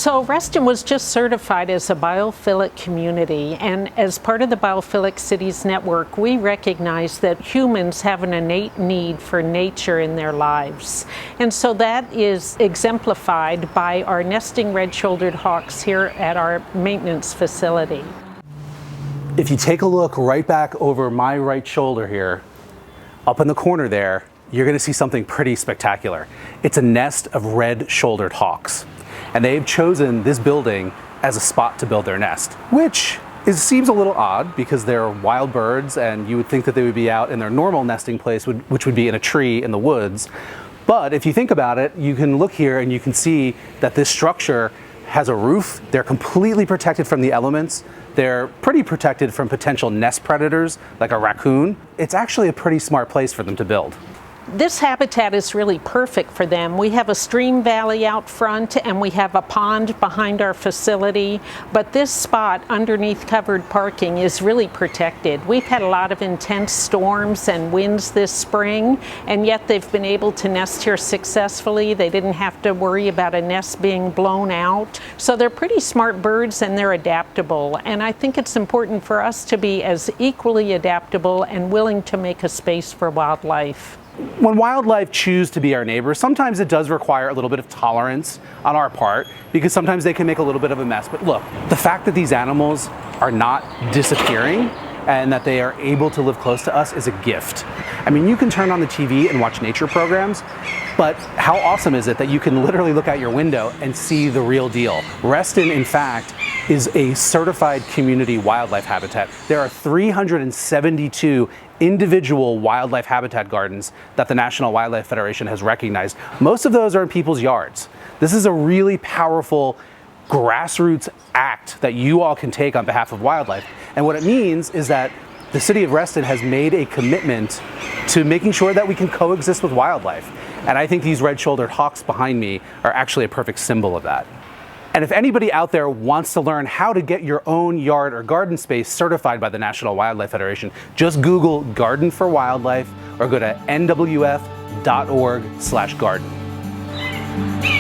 So Reston was just certified as a biophilic community, and as part of the Biophilic Cities Network, we recognize that humans have an innate need for nature in their lives. And so that is exemplified by our nesting red-shouldered hawks here at our maintenance facility. If you take a look right back over my right shoulder here, up in the corner there, you're going to see something pretty spectacular. It's a nest of red-shouldered hawks. And they've chosen this building as a spot to build their nest, which seems a little odd because they're wild birds and you would think that they would be out in their normal nesting place, which would be in a tree in the woods. But if you think about it, you can look here and you can see that this structure has a roof. They're completely protected from the elements. They're pretty protected from potential nest predators like a raccoon. It's actually a pretty smart place for them to build. This habitat is really perfect for them. We have a stream valley out front and we have a pond behind our facility, but this spot underneath covered parking is really protected. We've had a lot of intense storms and winds this spring, and yet they've been able to nest here successfully. They didn't have to worry about a nest being blown out. So they're pretty smart birds and they're adaptable, and I think it's important for us to be as equally adaptable and willing to make a space for wildlife. When wildlife choose to be our neighbors, sometimes it does require a little bit of tolerance on our part because sometimes they can make a little bit of a mess. But look, the fact that these animals are not disappearing and that they are able to live close to us is a gift. I mean, you can turn on the TV and watch nature programs, but how awesome is it that you can literally look out your window and see the real deal? Reston, in fact, is a certified community wildlife habitat. There are 372 individual wildlife habitat gardens that the National Wildlife Federation has recognized. Most of those are in people's yards. This is a really powerful grassroots act that you all can take on behalf of wildlife. And what it means is that the city of Reston has made a commitment to making sure that we can coexist with wildlife. And I think these red-shouldered hawks behind me are actually a perfect symbol of that. And if anybody out there wants to learn how to get your own yard or garden space certified by the National Wildlife Federation, just Google Garden for Wildlife or go to nwf.org/garden.